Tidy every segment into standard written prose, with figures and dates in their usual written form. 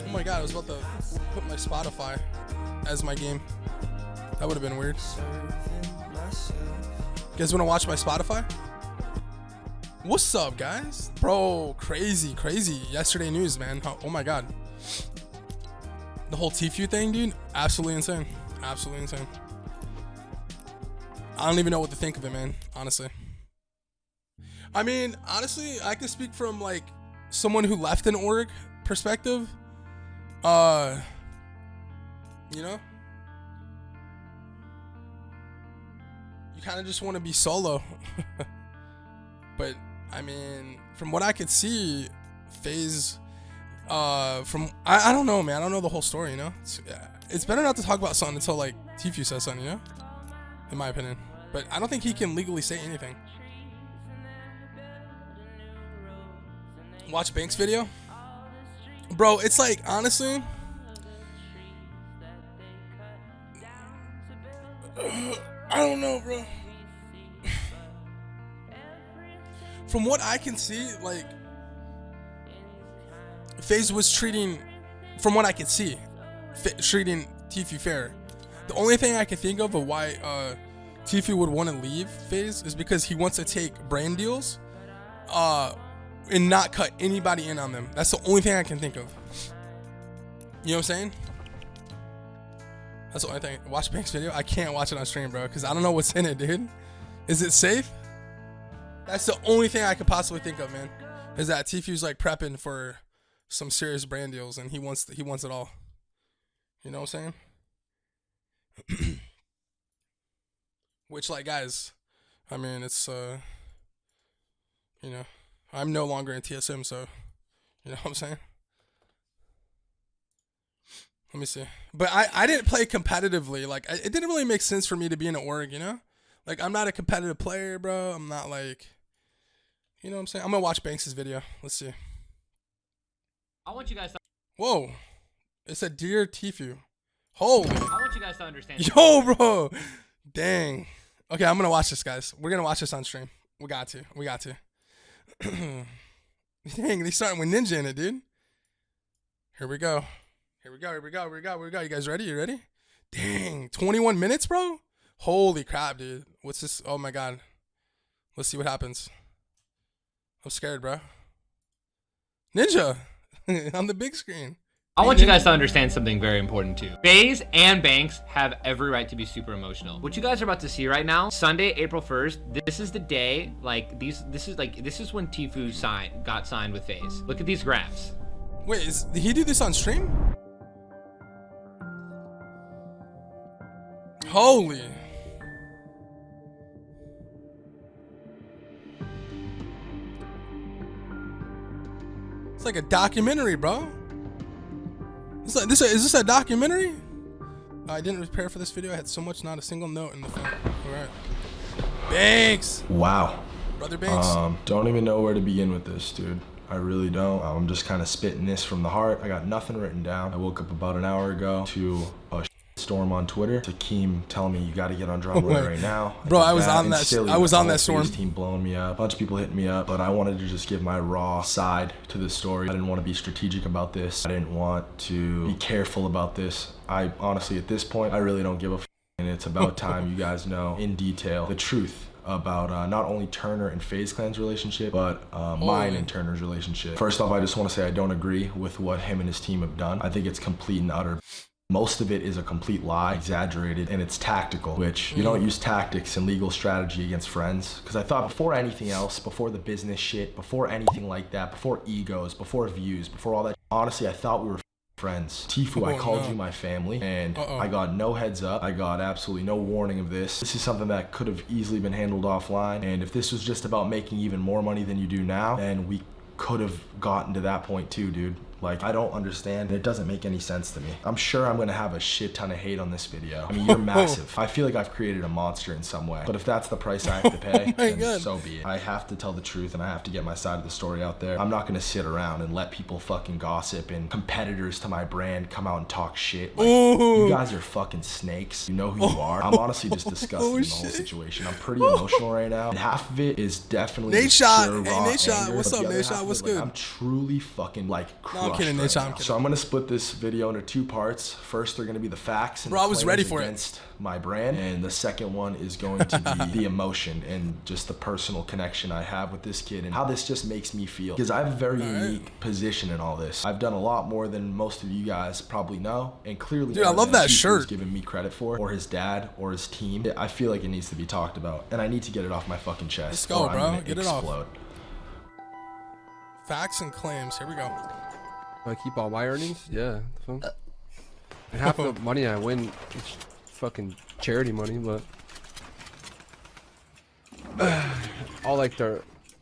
Oh my god, I was about to put my Spotify as my game. That would have been weird. You guys want to watch my Spotify? What's up, guys? Bro, crazy. Yesterday news, man. Oh my god. The whole Tfue thing, dude, absolutely insane. Absolutely insane. I don't even know what to think of it, man, honestly. I mean, honestly, I can speak from, like, someone who left an org perspective. You know? You kind of just want to be solo. But, I mean, from what I could see, Faze, I don't know, man. I don't know the whole story, you know? It's better not to talk about something until, like, Tfue says something, you know? In my opinion. But I don't think he can legally say anything. Watch Banks' video? Bro, it's like, honestly, I don't know, bro. From what I can see, like, Faze was treating, from what I could see, treating Tfue fair. The only thing I can think of why Tfue would want to leave Faze is because he wants to take brand deals and not cut anybody in on them. That's the only thing I can think of. You know what I'm saying? That's the only thing. Watch Banks' video? I can't watch it on stream, bro, because I don't know what's in it, dude. Is it safe? That's the only thing I could possibly think of, man. Is that Tfue's like prepping for some serious brand deals and he wants it all. You know what I'm saying? Which, like, guys, I mean, it's you know, I'm no longer in TSM, so you know what I'm saying? Let me see. But I didn't play competitively. Like, it didn't really make sense for me to be in an org, you know? Like, I'm not a competitive player, bro. I'm not, like, you know what I'm saying? I'm going to watch Banks' video. Let's see. I want you guys to... Whoa. It said, Dear Tfue. Holy. I want you guys to understand. Yo, bro. Dang. Okay, I'm going to watch this, guys. We're going to watch this on stream. We got to. Dang, they starting with Ninja in it, dude. Here we go. You guys ready? You ready? Dang, 21 minutes, bro? Holy crap, dude. What's this? Oh, my God. Let's see what happens. I'm scared, bro. Ninja on the big screen. I want you guys to understand something very important too. Faze and Banks have every right to be super emotional. What you guys are about to see right now, Sunday, April 1st, this is the day, like, this is when Tfue got signed with Faze. Look at these graphs. Wait, did he do this on stream? Holy. It's like a documentary, bro. Is this a documentary? I didn't prepare for this video. I had so much, not a single note in the phone. All right. Banks. Wow. Brother Banks. Don't even know where to begin with this, dude. I really don't. I'm just kind of spitting this from the heart. I got nothing written down. I woke up about an hour ago to a storm on Twitter. To Keem telling me you got to get on Drum right now. Bro, I was on that. I was on that storm. Team blowing me up. A bunch of people hitting me up, but I wanted to just give my raw side to the story. I didn't want to be strategic about this. I didn't want to be careful about this. I honestly, at this point, I really don't give a f, and it's about time you guys know in detail the truth about not only Turner and Faze Clan's relationship, but mine and Turner's relationship. First off, I just want to say I don't agree with what him and his team have done. I think it's complete and utter. Most of it is a complete lie, exaggerated, and it's tactical, which you don't use tactics and legal strategy against friends. Because I thought before anything else, before the business shit, before anything like that, before egos, before views, before all that, honestly, I thought we were friends. Tfue, I called you my family, and I got no heads up. I got absolutely no warning of this. This is something that could have easily been handled offline, and if this was just about making even more money than you do now, then we could have gotten to that point too, dude. Like, I don't understand. It doesn't make any sense to me. I'm sure I'm gonna have a shit ton of hate on this video. I mean, you're massive. I feel like I've created a monster in some way. But if that's the price I have to pay, then so be it. I have to tell the truth and I have to get my side of the story out there. I'm not gonna sit around and let people fucking gossip and competitors to my brand come out and talk shit. Like, you guys are fucking snakes. You know who you are. I'm honestly just disgusted in the whole situation. I'm pretty emotional right now. And half of it is definitely Nate Shot. Hey, Nate Shot. What's up, Nate Shot? What's good? I'm truly fucking like crazy I'm kidding, crushed Nate. right I'm now. kidding. So I'm gonna split this video into 2 parts. First, they're gonna be the facts and Bro, I was claims ready for it. against my brand, and the second one is going to be the emotion and just the personal connection I have with this kid and how this just makes me feel. Because I have a very unique position in all this. I've done a lot more than most of you guys probably know, and clearly, dude, I love that shirt. Giving me credit for, or his dad, or his team. I feel like it needs to be talked about, and I need to get it off my fucking chest. Let's go, or I'm bro. gonna Get explode. it off. Facts and claims. Here we go. Do I keep all my earnings? Yeah. And half the money I win is fucking charity money, but all like the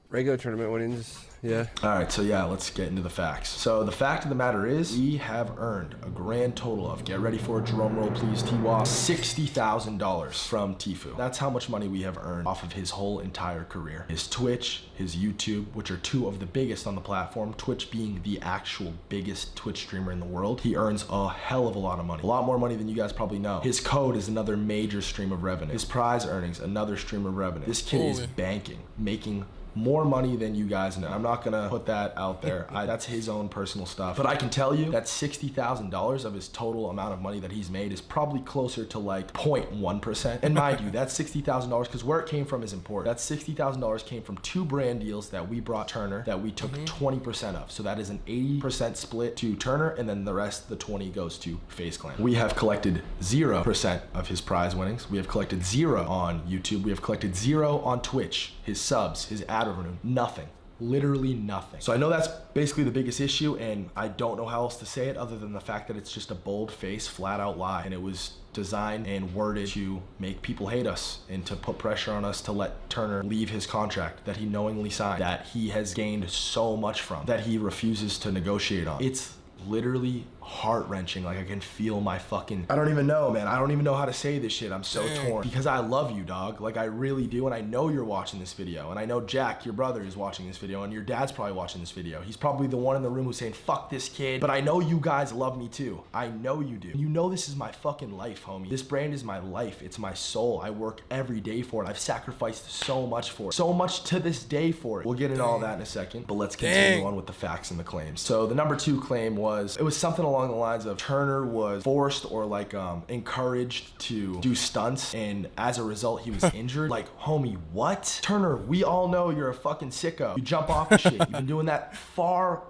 regular tournament winnings, yeah. All right, so yeah, let's get into the facts. So the fact of the matter is, we have earned a grand total of, get ready for a drum roll please, Tfue, $60,000 from Tfue. That's how much money we have earned off of his whole entire career. His Twitch, his YouTube, which are 2 of the biggest on the platform, Twitch being the actual biggest Twitch streamer in the world. He earns a hell of a lot of money. A lot more money than you guys probably know. His code is another major stream of revenue. His prize earnings, another stream of revenue. This kid is banking, making more money than you guys know. I'm not gonna put that out there. That's his own personal stuff. But I can tell you that $60,000 of his total amount of money that he's made is probably closer to like 0.1%. And mind you, that's $60,000 because where it came from is important. That $60,000 came from 2 brand deals that we brought Turner that we took 20% of. So that is an 80% split to Turner, and then the rest, the 20 goes to Faze Clan. We have collected 0% of his prize winnings. We have collected 0 on YouTube. We have collected 0 on Twitch. His subs, his ad revenue, nothing. Literally nothing. So I know that's basically the biggest issue, and I don't know how else to say it other than the fact that it's just a bold-faced, flat-out lie, and it was designed and worded to make people hate us and to put pressure on us to let Turner leave his contract that he knowingly signed, that he has gained so much from, that he refuses to negotiate on. It's literally heart-wrenching. Like, I can feel my fucking, I don't even know, man. I don't even know how to say this shit. I'm so torn because I love you, dog. Like, I really do, and I know you're watching this video, and I know Jack, your brother, is watching this video, and your dad's probably watching this video. He's probably the one in the room who's saying, fuck this kid, but I know you guys love me too. I know you do. You know this is my fucking life, homie. This brand is my life. It's my soul. I work every day for it. I've sacrificed so much for it. So much to this day for it. We'll get into all that in a second, but let's continue on with the facts and the claims. So the number 2 claim was, it was something along the lines of Turner was forced or like encouraged to do stunts, and as a result he was injured. Like, homie, what? Turner, we all know you're a fucking sicko. You jump off the shit. You've been doing that far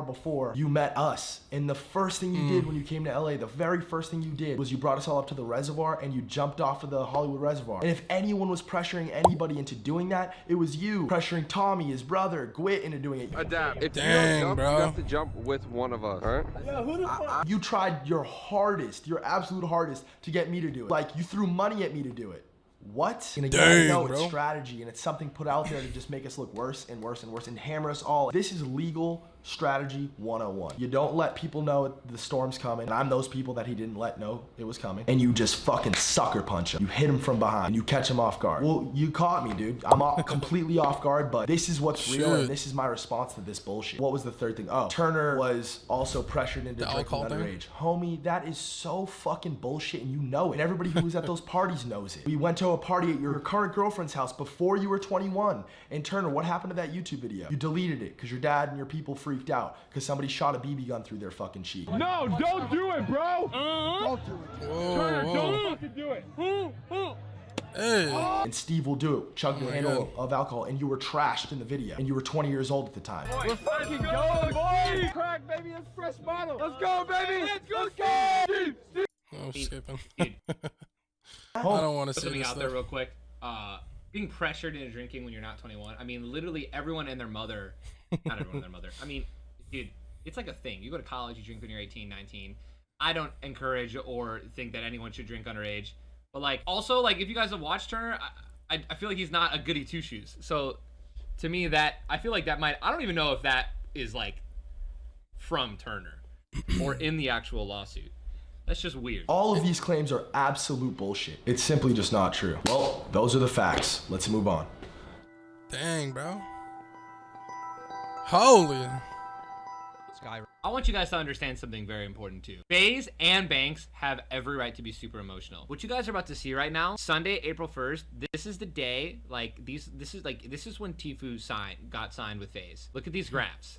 before you met us. And the first thing you did when you came to LA, the very first thing you did was you brought us all up to the reservoir and you jumped off of the Hollywood Reservoir. And if anyone was pressuring anybody into doing that, it was you pressuring Tommy, his brother, Gwit, into doing it. Adapt. If Dang, you don't jump, bro. you have to jump with one of us, alright? You tried your hardest, your absolute hardest to get me to do it. Like, you threw money at me to do it. What? And again, I know it's strategy and it's something put out there to just make us look worse and worse and worse and hammer us all. This is legal strategy 101. You don't let people know the storm's coming, and I'm those people that he didn't let know it was coming, and you just fucking sucker punch him. You hit him from behind and you catch him off guard. Well, you caught me, dude. I'm completely off guard, but this is what's real, and this is my response to this bullshit. What was the third thing? Oh, Turner was also pressured into drinking underage. Homie, that is so fucking bullshit, and you know it. And everybody who was at those parties knows it. We went to a party at your current girlfriend's house before you were 21. And Turner, what happened to that YouTube video? You deleted it because your dad and your people freaked out because somebody shot a BB gun through their fucking cheek. No, don't do it, bro. Don't do it. Turner, don't fucking do it. Hey. And Steve will do it, chug the handle of alcohol, and you were trashed in the video, and you were 20 years old at the time. We're fucking going, boys. Crack, baby, that's fresh bottle. Let's go, baby. Let's go. Oh, skipping. Dude. I don't want to say Something this out stuff. there real quick. Being pressured into drinking when you're not 21. I mean, literally everyone and their mother. Not everyone and their mother. I mean, dude, it's like a thing. You go to college, you drink when you're 18, 19. I don't encourage or think that anyone should drink underage. But like, also, like, if you guys have watched Turner, I feel like he's not a goody two shoes. So to me, that I feel like that might. I don't even know if that is like from Turner or in the actual lawsuit. That's just weird. All of these claims are absolute bullshit. It's simply just not true. Well, those are the facts. Let's move on. Dang, bro. Holy. I want you guys to understand something very important too. Faze and Banks have every right to be super emotional. What you guys are about to see right now, Sunday, April 1st, this is the day, like, this is when Tfue got signed with Faze. Look at these graphs.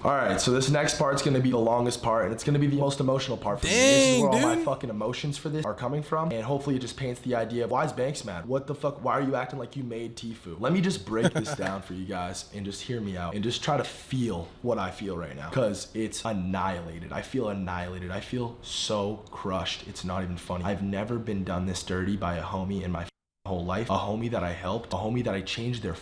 All right, so this next part's gonna be the longest part, and it's gonna be the most emotional part for me. This is Dang, where all my dude. fucking emotions for this are coming from, and hopefully it just paints the idea of why is Banks mad? What the fuck? Why are you acting like you made Tfue? Let me just break this down for you guys and just hear me out and just try to feel what I feel right now, because it's annihilated. I feel annihilated. I feel so crushed. It's not even funny. I've never been done this dirty by a homie in my whole life. A homie that I helped, a homie that I changed their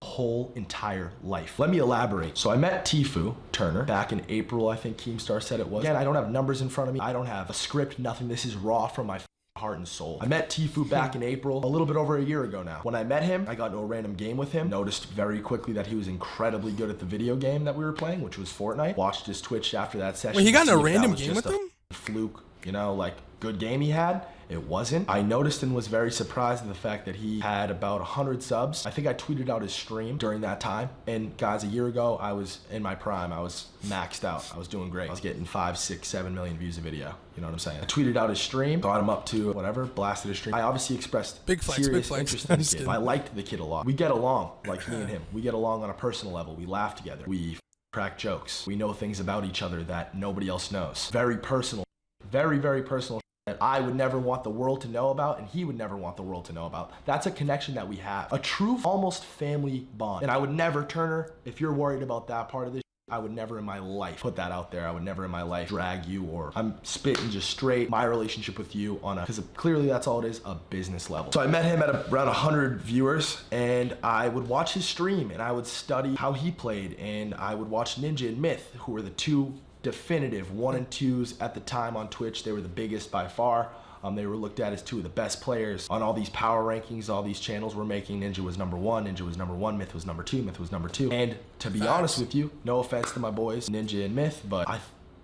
whole entire life. Let me elaborate. So I met Tfue Turner back in April, I think Keemstar said it was. Again, I don't have numbers in front of me. I don't have a script, nothing. This is raw from my heart and soul. I met Tfue back in April, a little bit over a year ago now. When I met him, I got into a random game with him. Noticed very quickly that he was incredibly good at the video game that we were playing, which was Fortnite. Watched his Twitch after that session. Wait, he got to in a see if that random was game just with a him? fluke, you know, like good game he had. It wasn't. I noticed and was very surprised at the fact that he had about 100 subs. I think I tweeted out his stream during that time. And guys, a year ago, I was in my prime. I was maxed out. I was doing great. I was getting 5, 6, 7 million views a video. You know what I'm saying? I tweeted out his stream, got him up to whatever, blasted his stream. I obviously expressed Big flex, serious big flex. interest in I'm the just kid. kidding. I liked the kid a lot. We get along, like me and him. We get along on a personal level. We laugh together. We crack jokes. We know things about each other that nobody else knows. Very personal. Very, very personal that I would never want the world to know about, and he would never want the world to know about. That's a connection that we have. A true, almost family bond. And I would never, Turner, if you're worried about that part of this, I would never in my life put that out there. I would never in my life drag you, or I'm spitting just straight my relationship with you on because clearly that's all it is, a business level. So I met him at around 100 viewers, and I would watch his stream and I would study how he played, and I would watch Ninja and Myth, who were the two definitive 1 and 2s at the time on Twitch. They were the biggest by far. They were looked at as two of the best players on all these power rankings, all these channels were making. Ninja was number 1, Ninja was number 1, Myth was number 2, Myth was number 2. And to be honest with you, no offense to my boys, Ninja and Myth, but I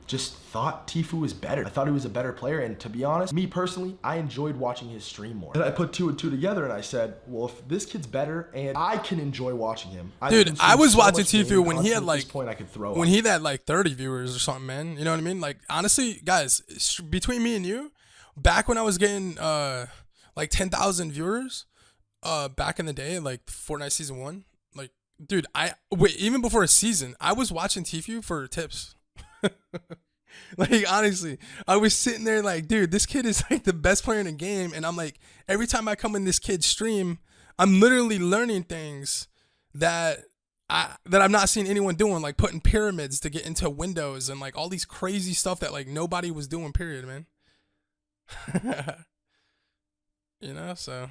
just thought Tfue was better. I thought he was a better player, and to be honest, me personally, I enjoyed watching his stream more. And I put 2 and 2 together, and I said, well, if this kid's better and I can enjoy watching him. Dude, I was watching Tfue when he had at like this point I could throw when up. he had like 30 viewers or something, man. You know what I mean? Like honestly, guys, between me and you, back when I was getting like 10,000 viewers, back in the day, like Fortnite season 1, like dude, even before a season, I was watching Tfue for tips. Like honestly, I was sitting there like, dude, this kid is like the best player in the game, and I'm like, every time I come in this kid's stream, I'm literally learning things that I'm not seeing anyone doing, like putting pyramids to get into windows and like all these crazy stuff that like nobody was doing. Period, man. You know, so.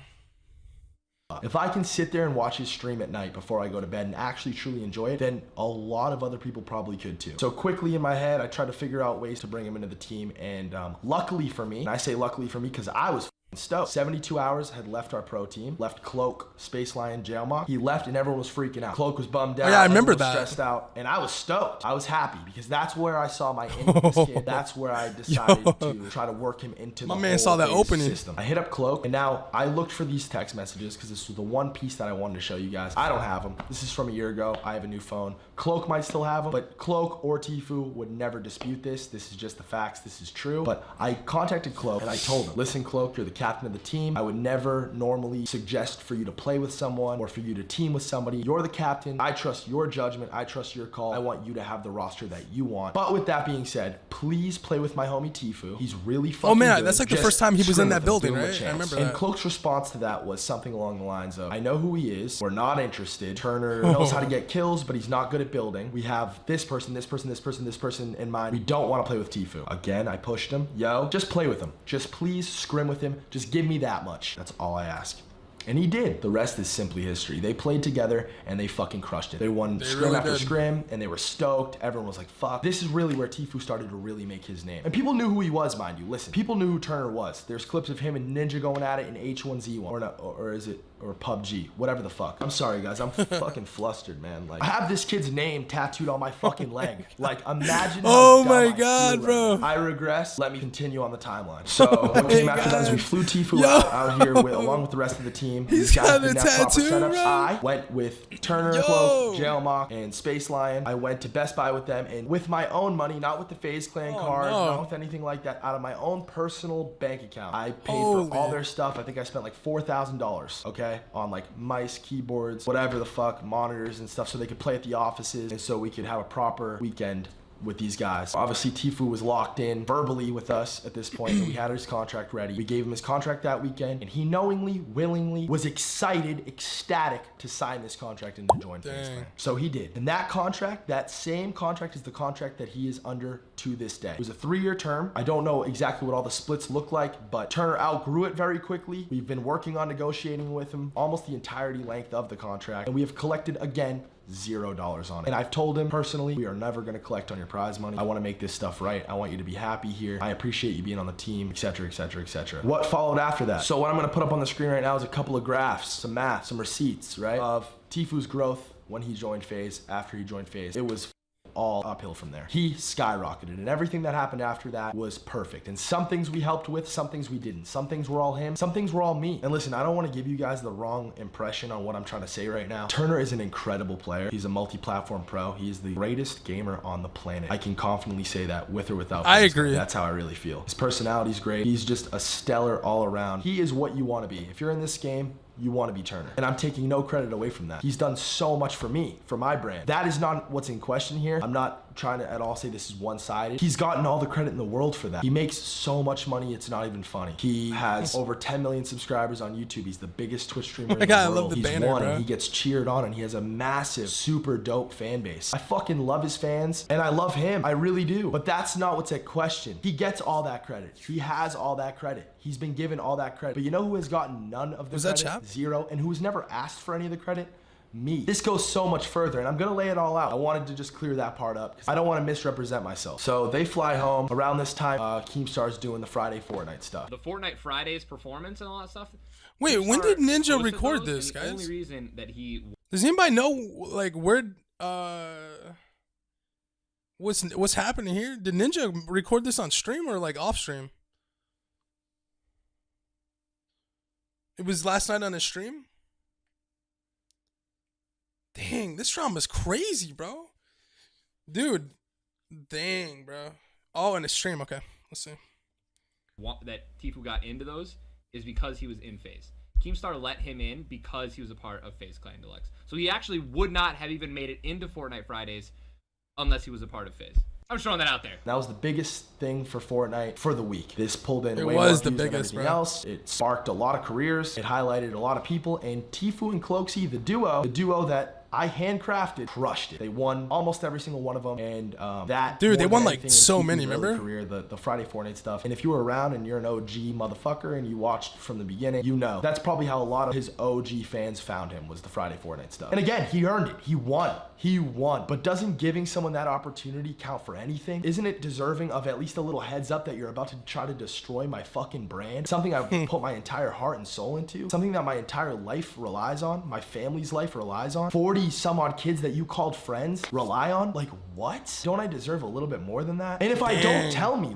If I can sit there and watch his stream at night before I go to bed and actually truly enjoy it, then a lot of other people probably could too. So quickly in my head, I tried to figure out ways to bring him into the team, and luckily for me, and I say luckily for me because I was stoked. 72 hours had left our pro team, left Cloak, Space Lion, Jailmock. He left and everyone was freaking out. Cloak was bummed out. Oh, yeah, I remember everyone was that. stressed out, and I was stoked. I was happy because that's where I saw my in with this kid. That's where I decided to try to work him into My the man whole saw that Faze opening. system. I hit up Cloak, and now I looked for these text messages because this was the one piece that I wanted to show you guys. I don't have them. This is from a year ago. I have a new phone. Cloak might still have them, but Cloak or Tfue would never dispute this. This is just the facts. This is true. But I contacted Cloak and I told him, listen, Cloak, you're the captain of the team. I would never normally suggest for you to play with someone or for you to team with somebody. You're the captain. I trust your judgment. I trust your call. I want you to have the roster that you want. But with that being said, please play with my homie Tfue. He's really fucking Oh man, good. that's like the Just first time he was in scrim that with him. building, Give him a right? I chance. remember And that. Cloak's response to that was something along the lines of, I know who he is. We're not interested. Turner knows how to get kills, but he's not good at building. We have this person, this person, this person, this person in mind. We don't want to play with Tfue. Again, I pushed him. Yo, just play with him. Just please scrim with him. Just give me that much. That's all I ask. And he did. The rest is simply history. They played together and they fucking crushed it. They won scrim really after did. scrim and they were stoked. Everyone was like, fuck. This is really where Tfue started to really make his name. And people knew who he was, mind you. Listen, people knew who Turner was. There's clips of him and Ninja going at it in H1Z1. Or not, or is it, or PUBG, whatever the fuck. I'm sorry guys, I'm fucking flustered, man. Like, I have this kid's name tattooed on my fucking leg. Like, imagine how Oh dumb my I God, feel bro. right now. I regress. Let me continue on the timeline. So what came after that is we flew Tfue Yo. out here with, along with the rest of the team. He's These guys got a didn't have proper tattoo, setups. bro. I went with Turner, Yo. Cloak, Jailmock, and Space Lion. I went to Best Buy with them, and with my own money, not with the Faze Clan card, no. not with anything like that, out of my own personal bank account. I paid Holy. for all their stuff. I think I spent like $4,000, okay? play on like mice, keyboards, whatever the fuck, monitors and stuff, so they could play at the offices and so we could have a proper weekend with these guys. Obviously, Tfue was locked in verbally with us at this point, and we had his contract ready. We gave him his contract that weekend, and he knowingly, willingly, was excited, ecstatic to sign this contract and to join Faze Clan. So he did. And that contract, that same contract, is the contract that he is under to this day. It was a 3-year term. I don't know exactly what all the splits look like, but Turner outgrew it very quickly. We've been working on negotiating with him almost the entirety length of the contract, and we have collected, again, $0 on it. And I've told him personally, we are never going to collect on your prize money. I want to make this stuff right. I want you to be happy here. I appreciate you being on the team, etc., etc., etc. What followed after that? So what I'm going to put up on the screen right now is a couple of graphs, some math, some receipts, right, of Tfue's growth when he joined Faze, after he joined Faze. It was all uphill from there. He skyrocketed, and everything that happened after that was perfect. And some things we helped with, some things we didn't. Some things were all him, some things were all me. And listen, I don't want to give you guys the wrong impression on what I'm trying to say right now. Turner is an incredible player. He's a multi-platform pro. He is the greatest gamer on the planet. I can confidently say that, with or without. I agree. That's how I really feel. His personality's great. He's just a stellar all around. He is what you want to be. If you're in this game, you want to be Turner. And I'm taking no credit away from that. He's done so much for me, for my brand. That is not what's in question here. I'm not trying to at all say this is one-sided. He's gotten all the credit in the world for that. He makes so much money, it's not even funny. He has over 10 million subscribers on YouTube. He's the biggest Twitch streamer in the world. I love the He's banner, won, bro. and he gets cheered on, and he has a massive, super dope fan base. I fucking love his fans, and I love him. I really do. But that's not what's at question. He gets all that credit. He has all that credit. He's been given all that credit. But you know who has gotten none of the Was credit? that Chap? Zero. And who has never asked for any of the credit? Me. This goes so much further, and I'm gonna lay it all out. I wanted to just clear that part up because I don't want to misrepresent myself. So they fly home around this time. Keemstar's doing the Friday Fortnite stuff. The Fortnite Fridays performance and all that stuff. Wait, when did Ninja posted record those, this, and the guys? only reason that he Does anybody know like where what's happening here? Did Ninja record this on stream or like off stream? It was last night on his stream? Dang, this drama's crazy, bro. Dude, dang, bro. Oh, in the stream. Okay, let's see. that Tfue got into those is because he was in Faze. Keemstar let him in because he was a part of Faze Clan Deluxe. So he actually would not have even made it into Fortnite Fridays unless he was a part of Faze. I'm just throwing that out there. That was the biggest thing for Fortnite for the week. This pulled in It way was more the views than biggest, everything bro. else. It sparked a lot of careers. It highlighted a lot of people. And Tfue and Cloaksy, the duo that I handcrafted, crushed it. They won almost every single one of them, and that Dude, they more won than like anything in so Tfue's many, early remember? Career, the Friday Fortnite stuff. And if you were around and you're an OG motherfucker and you watched from the beginning, you know that's probably how a lot of his OG fans found him, was the Friday Fortnite stuff. And again, he earned it. He won. He won. But doesn't giving someone that opportunity count for anything? Isn't it deserving of at least a little heads up that you're about to try to destroy my fucking brand? Something I've put my entire heart and soul into. Something that my entire life relies on. My family's life relies on. 40 some odd kids that you called friends rely on? Like, what? Don't I deserve a little bit more than that? And if I don't tell me,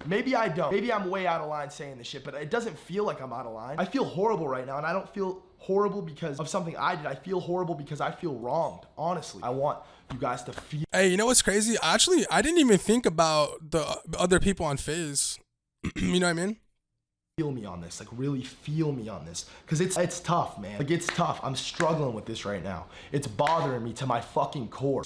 maybe I don't. Maybe I'm way out of line saying this shit, but it doesn't feel like I'm out of line. I feel horrible right now, and I don't feel horrible because of something I did. I feel horrible because I feel wronged. Honestly, I want you guys to feel. Hey, you know what's crazy? Actually, I didn't even think about the other people on Faze. You know what I mean? Feel me on this, like really feel me on this, because it's tough, man. Like, it's tough. I'm struggling with this right now. It's bothering me to my fucking core.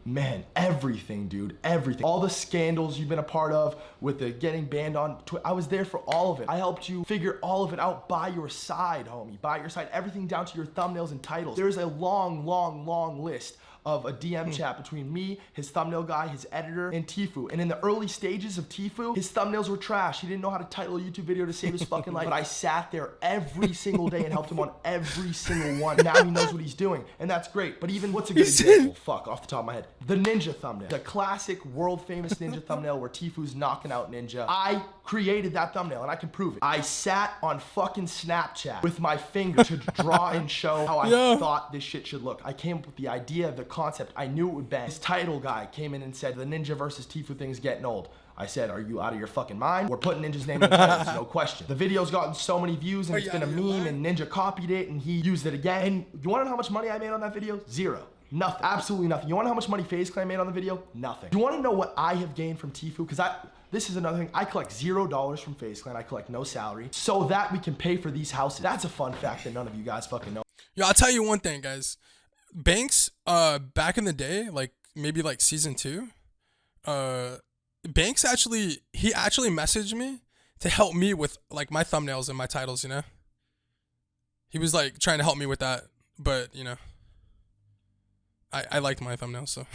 Man, everything, dude, everything. All the scandals you've been a part of with the getting banned on Twitter, I was there for all of it. I helped you figure all of it out by your side, homie, by your side. Everything down to your thumbnails and titles. There's a long, long, long list of a DM chat between me, his thumbnail guy, his editor, and Tfue. And in the early stages of Tfue, his thumbnails were trash. He didn't know how to title a YouTube video to save his fucking life. But I sat there every single day and helped him on every single one. Now he knows what he's doing, and that's great. But even, what's a good example? Fuck, off the top of my head. The Ninja thumbnail. The classic, world-famous Ninja thumbnail where Tfue's knocking out Ninja. I created that thumbnail, and I can prove it. I sat on fucking Snapchat with my finger to draw and show how I thought this shit should look. I came up with the idea, the concept. I knew it would bang. His title guy came in and said, the Ninja versus Tfue thing's getting old. I said, are you out of your fucking mind? We're putting Ninja's name in the titles, no question. The video's gotten so many views, and it's been a meme, and Ninja copied it, and he used it again. And you wanna know how much money I made on that video? Zero. Nothing. Absolutely nothing. You want to know how much money Faze Clan made on the video? Nothing. You want to know what I have gained from Tfue? Because this is another thing. I collect $0 from Faze Clan. I collect no salary so that we can pay for these houses. That's a fun fact that none of you guys fucking know. Yo, I'll tell you one thing, guys. Banks, back in the day, like maybe like season 2, Banks he actually messaged me to help me with like my thumbnails and my titles, you know? He was like trying to help me with that, but you know, I liked my thumbnails, so.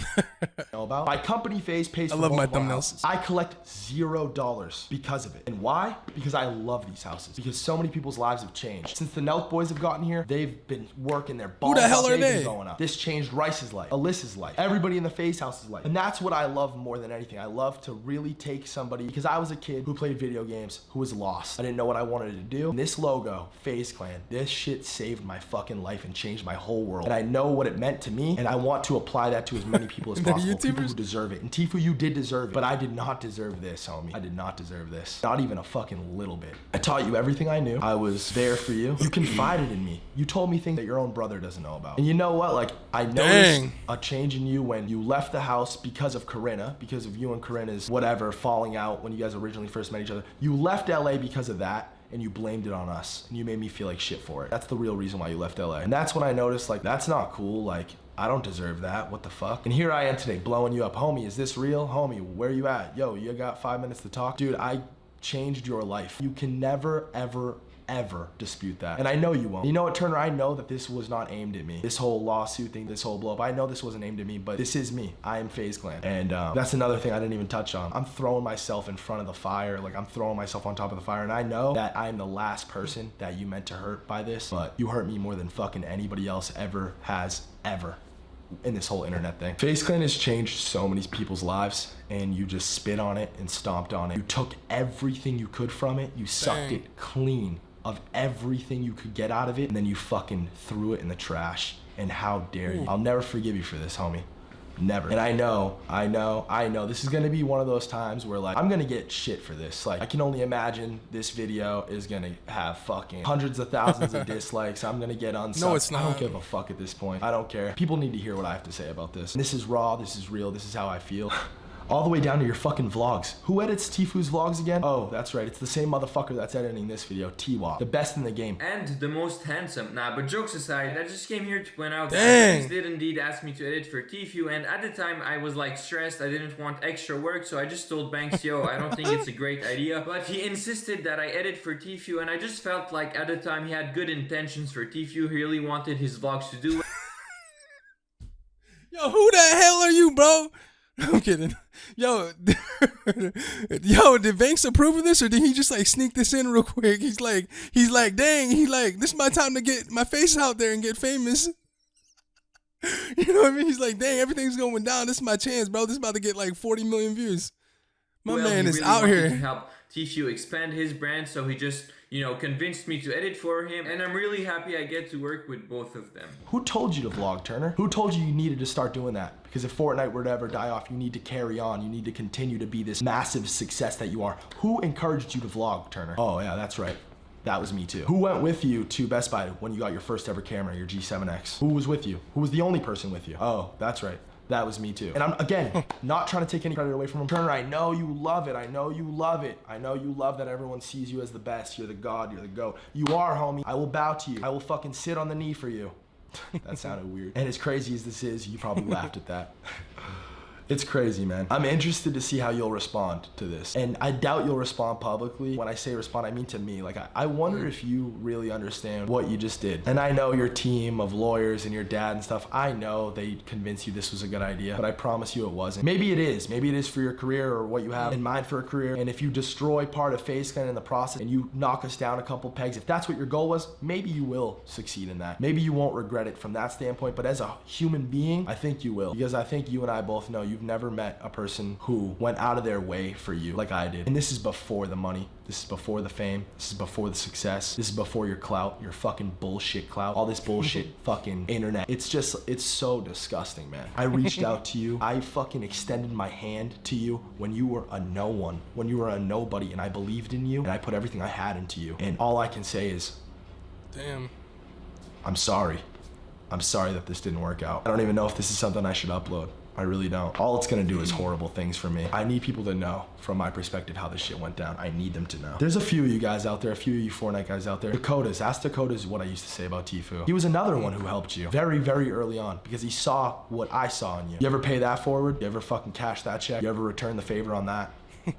About my company Faze pays for both of our houses. I collect $0 because of it. And why? Because I love these houses. Because so many people's lives have changed. Since the Nelk boys have gotten here, they've been working their balls. Who the hell up. are They've they? been going up. This changed Rice's life, Alyssa's life, everybody in the Faze house's life. And that's what I love more than anything. I love to really take somebody, because I was a kid who played video games, who was lost. I didn't know what I wanted to do. And this logo, Faze Clan, this shit saved my fucking life and changed my whole world. And I know what it meant to me, and I want to apply that to as many people as possible. People who deserve it. And Tfue, you did deserve it, but I did not deserve this, homie. I did not deserve this. Not even a fucking little bit. I taught you everything I knew. I was there for you. You confided in me. You told me things that your own brother doesn't know about. And you know what? Like, I noticed a change in you when you left the house because of Corinna, because of you and Corinna's whatever falling out when you guys originally first met each other. You left LA because of that, and you blamed it on us, and you made me feel like shit for it. That's the real reason why you left LA. And that's when I noticed, like, that's not cool. Like, I don't deserve that. What the fuck? And here I am today blowing you up. Homie, is this real? Homie, where you at? Yo, you got 5 minutes to talk? Dude, I changed your life. You can never, ever, ever dispute that. And I know you won't. You know what, Turner? I know that this was not aimed at me. This whole lawsuit thing, this whole blow up, I know this wasn't aimed at me, but this is me. I am Faze Clan. And that's another thing I didn't even touch on. I'm throwing myself in front of the fire. Like, I'm throwing myself on top of the fire. And I know that I'm the last person that you meant to hurt by this, but you hurt me more than fucking anybody else ever has, ever, in this whole internet thing. Faze Clan has changed so many people's lives, and you just spit on it and stomped on it. You took everything you could from it. You sucked it clean of everything you could get out of it, and then you fucking threw it in the trash. And how dare you? I'll never forgive you for this, homie. Never. And I know this is gonna be one of those times where, like, I'm gonna get shit for this. Like, I can only imagine this video is gonna have fucking hundreds of thousands of dislikes. I'm gonna get unsubbed. No, it's not. I don't give a fuck at this point. I don't care. People need to hear what I have to say about this. And this is raw, this is real, this is how I feel. All the way down to your fucking vlogs. Who edits Tfue's vlogs again? Oh, that's right. It's the same motherfucker that's editing this video, Tfue. The best in the game. And the most handsome. Nah, but jokes aside, I just came here to point out Dang. that Faze did indeed ask me to edit for Tfue, and at the time I was like stressed. I didn't want extra work, so I just told Banks, yo, I don't think it's a great idea. But he insisted that I edit for Tfue, and I just felt like at the time he had good intentions for Tfue. He really wanted his vlogs to do. Yo, who the hell are you, bro? I'm kidding. Yo, did Banks approve of this, or did he just like sneak this in real quick? He's like, dang, this is my time to get my face out there and get famous. You know what I mean? He's like, dang, everything's going down. This is my chance, bro. This is about to get like 40 million views. My man is really out here. To help Tfue expand his brand, so he just, convinced me to edit for him, and I'm really happy I get to work with both of them. Who told you to vlog, Turner? Who told you needed to start doing that? Because if Fortnite were to ever die off, you need to carry on. You need to continue to be this massive success that you are. Who encouraged you to vlog, Turner? Oh yeah, that's right. That was me too. Who went with you to Best Buy when you got your first ever camera, your G7X? Who was with you? Who was the only person with you? Oh, that's right. That was me too. And I'm, again, not trying to take any credit away from him. Turner, I know you love it. I know you love it. I know you love that everyone sees you as the best. You're the god. You're the GOAT. You are, homie. I will bow to you. I will fucking sit on the knee for you. That sounded weird. And as crazy as this is, you probably laughed at that. It's crazy, man. I'm interested to see how you'll respond to this. And I doubt you'll respond publicly. When I say respond, I mean to me. Like, I wonder if you really understand what you just did. And I know your team of lawyers and your dad and stuff, I know they convinced you this was a good idea, but I promise you it wasn't. Maybe it is. Maybe it is for your career or what you have in mind for a career. And if you destroy part of Faze Clan in the process and you knock us down a couple pegs, if that's what your goal was, maybe you will succeed in that. Maybe you won't regret it from that standpoint, but as a human being, I think you will. Because I think you and I both know you've never met a person who went out of their way for you like I did. And this is before the money. This is before the fame. This is before the success. This is before your clout, your fucking bullshit clout, all this bullshit fucking internet. It's just, it's so disgusting, man. I reached out to you. I fucking extended my hand to you when you were a no one, when you were a nobody, and I believed in you, and I put everything I had into you. And all I can say is, damn, I'm sorry. I'm sorry that this didn't work out. I don't even know if this is something I should upload. I really don't. All it's gonna do is horrible things for me. I need people to know, from my perspective, how this shit went down. I need them to know. There's a few of you guys out there, a few of you Fortnite guys out there. Dakotaz, ask Dakotaz what I used to say about Tfue. He was another one who helped you very, very early on because he saw what I saw in you. You ever pay that forward? You ever fucking cash that check? You ever return the favor on that?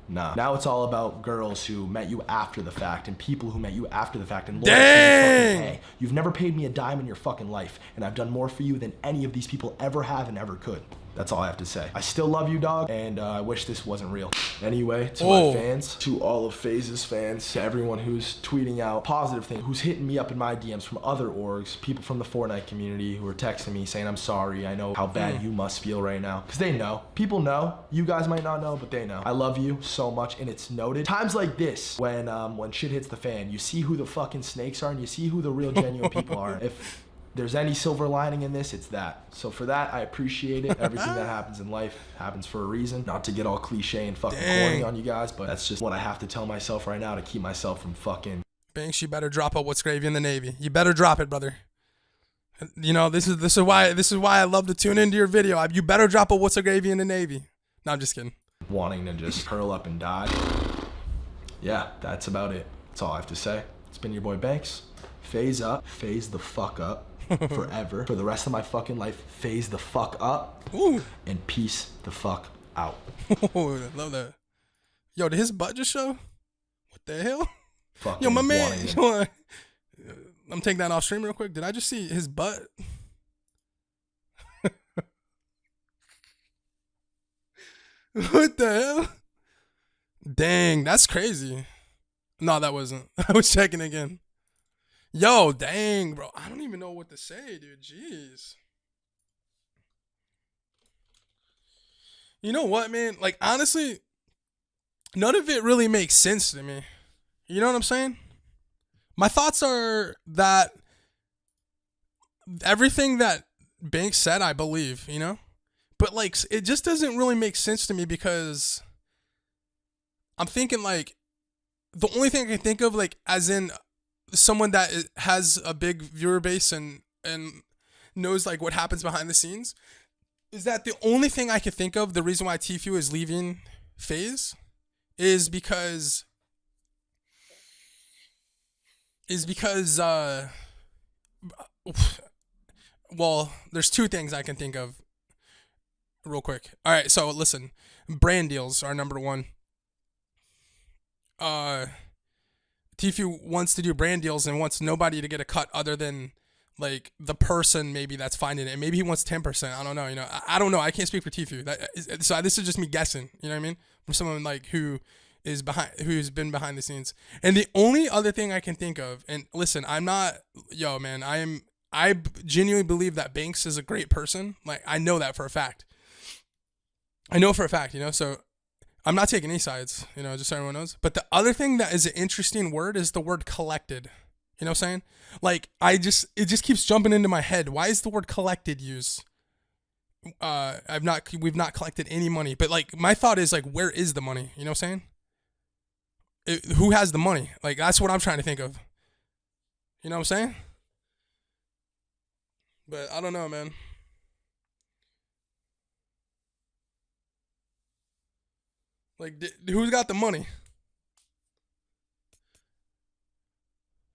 Nah. Now it's all about girls who met you after the fact and people who met you after the fact and loyal to your fucking pay. You've never paid me a dime in your fucking life, and I've done more for you than any of these people ever have and ever could. That's all I have to say. I still love you, dog, and I wish this wasn't real. Anyway, to my fans, to all of Faze's fans, to everyone who's tweeting out positive things, who's hitting me up in my DMs from other orgs, people from the Fortnite community who are texting me saying, I'm sorry, I know how bad you must feel right now. Because they know. People know. You guys might not know, but they know. I love you so much, and it's noted. Times like this, when shit hits the fan, you see who the fucking snakes are, and you see who the real genuine people are. If there's any silver lining in this, it's that. So for that, I appreciate it. Everything that happens in life happens for a reason. Not to get all cliche and fucking corny on you guys, but that's just what I have to tell myself right now to keep myself from fucking. Banks, you better drop out what's gravy in the Navy. You better drop it, brother. You know, this is why I love to tune into your video. You better drop out what's gravy in the Navy. No, I'm just kidding. Wanting to just curl up and die. Yeah, that's about it. That's all I have to say. It's been your boy Banks. Phase up. Phase the fuck up. Forever. For the rest of my fucking life, phase the fuck up. Ooh. And peace the fuck out. Oh, I love that. Yo, did his butt just show? What the hell? Fucking Yo, my man. I'm taking that off stream real quick. Did I just see his butt? What the hell? Dang, that's crazy. No, that wasn't. I was checking again. Yo, dang, bro. I don't even know what to say, dude. Jeez. You know what, man? Like, honestly, none of it really makes sense to me. You know what I'm saying? My thoughts are that everything that Banks said, I believe, you know? But, like, it just doesn't really make sense to me because I'm thinking, like, the only thing I can think of, like, as in someone that has a big viewer base and knows, like, what happens behind the scenes, is that the only thing I could think of, the reason why Tfue is leaving Faze, is because well, there's two things I can think of real quick. All right, so listen, brand deals are number one. Tfue wants to do brand deals and wants nobody to get a cut other than, like, the person maybe that's finding it. Maybe he wants 10%. I don't know. You know, I don't know. I can't speak for Tfue. So this is just me guessing. You know what I mean? From someone like who's been behind the scenes. And the only other thing I can think of, and listen, I'm not, yo, man, I genuinely believe that Banks is a great person. Like, I know that for a fact. I know for a fact, you know, so I'm not taking any sides, you know, just so everyone knows. But the other thing that is an interesting word is the word collected. You know what I'm saying? Like, it just keeps jumping into my head. Why is the word collected used? We've not collected any money. But, like, my thought is, like, where is the money? You know what I'm saying? Who has the money? Like, that's what I'm trying to think of. You know what I'm saying? But I don't know, man. Like, who's got the money?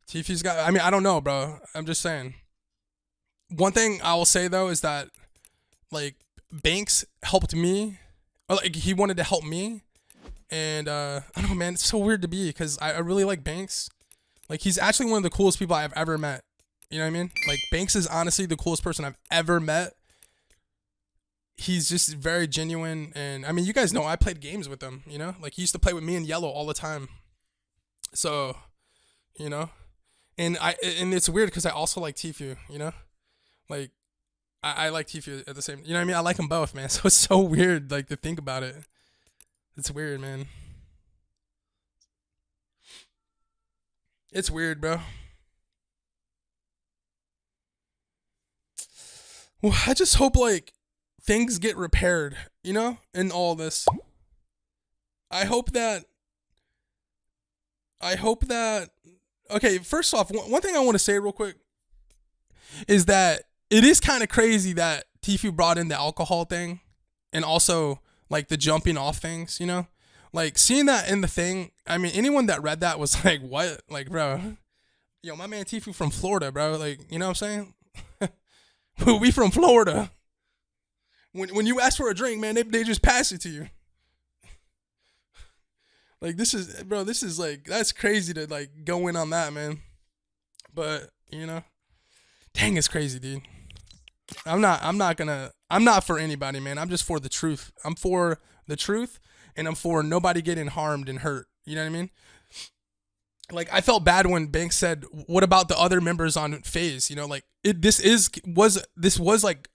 Tfue's got, I mean, I don't know, bro. I'm just saying. One thing I will say, though, is that, like, Banks helped me. Or, like, he wanted to help me. And, I don't know, man. It's so weird to be because I really like Banks. Like, he's actually one of the coolest people I've ever met. You know what I mean? Like, Banks is honestly the coolest person I've ever met. He's just very genuine. And, I mean, you guys know I played games with him, you know? Like, he used to play with me and Yellow all the time. So, you know? And it's weird because I also like Tfue, you know? Like, I like Tfue at the same, you know what I mean? I like them both, man. So it's so weird, like, to think about it. It's weird, man. It's weird, bro. Well, I just hope, like, things get repaired, you know, in all this. I hope that, okay, first off, one thing I want to say real quick is that it is kind of crazy that Tfue brought in the alcohol thing and also like the jumping off things, you know? Like seeing that in the thing, I mean, anyone that read that was like, what? Like, bro, yo, my man Tfue from Florida, bro. Like, you know what I'm saying? We from Florida. When you ask for a drink, man, they just pass it to you. Like, this is like, that's crazy to like go in on that, man. But, you know, dang, it's crazy, dude. I'm not for anybody, man. I'm just for the truth. I'm for the truth, and I'm for nobody getting harmed and hurt. You know what I mean? Like, I felt bad when Banks said, what about the other members on Faze? You know, like, this was like,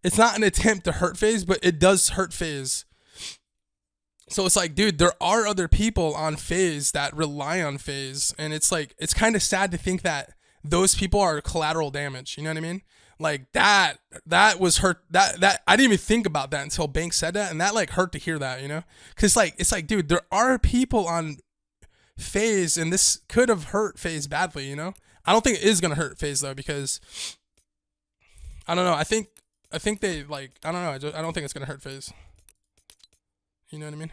it's not an attempt to hurt Faze, but it does hurt Faze. So it's like, dude, there are other people on Faze that rely on Faze, and it's like, it's kind of sad to think that those people are collateral damage. You know what I mean? Like that was hurt. That I didn't even think about that until Banks said that, and that like hurt to hear that, you know? Cause like, it's like, dude, there are people on Faze, and this could have hurt Faze badly, you know? I don't think it is gonna hurt Faze though, because I don't know. I think they like, I don't know. I don't think it's gonna hurt Faze. You know what I mean?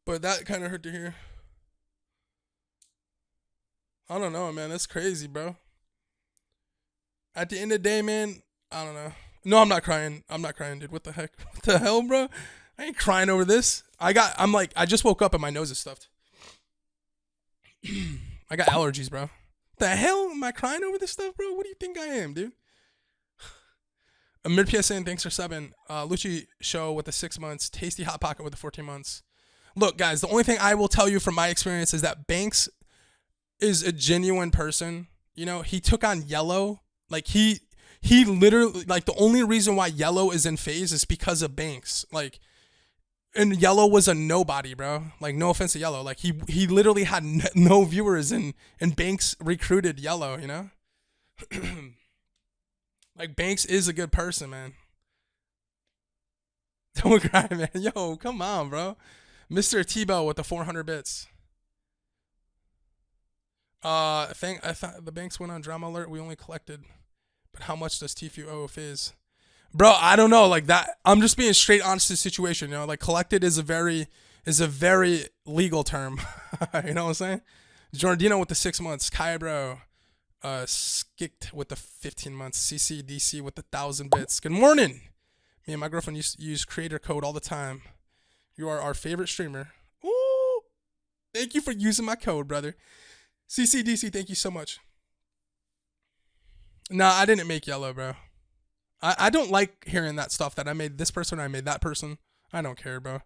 But that kind of hurt to hear. I don't know, man. That's crazy, bro. At the end of the day, man, I don't know. No, I'm not crying. I'm not crying, dude. What the heck? What the hell, bro? I ain't crying over this. I just woke up and my nose is stuffed. I got allergies, bro. The hell? Am I crying over this stuff, bro? What do you think I am, dude? Amir PSN, thanks for subbing. Lucci Show with the 6 months. Tasty Hot Pocket with the 14 months. Look, guys, the only thing I will tell you from my experience is that Banks is a genuine person. You know, he took on Yellow. Like, he literally, like, the only reason why Yellow is in Faze is because of Banks. Like, and Yellow was a nobody, bro. Like, no offense to Yellow. Like, he literally had no viewers, and Banks recruited Yellow, you know? Like, Banks is a good person, man. Don't cry, man. Yo, come on, bro. Mr. Tebow with the 400 bits. I thought the Banks went on drama alert. We only collected. But how much does Tfue owe Fizz? Bro, I don't know. Like that, I'm just being straight honest to the situation. You know, like collected is a very legal term. You know what I'm saying? Jordino with the 6 months. Kai, bro. Skicked with the 15 months. CCDC with the 1,000 bits. Good morning. Me and my girlfriend use creator code all the time. You are our favorite streamer. Ooh. Thank you for using my code, brother. CCDC, thank you so much. Nah, I didn't make Yellow, bro. I don't like hearing that stuff that I made this person, I made that person. I don't care, bro.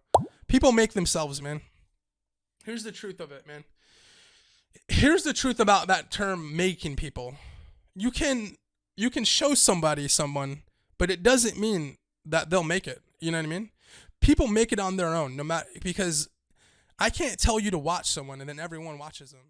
People make themselves, man. Here's the truth of it, man. Here's the truth about that term, making people. You can show somebody someone, but it doesn't mean that they'll make it. You know what I mean? People make it on their own, no matter, because I can't tell you to watch someone and then everyone watches them.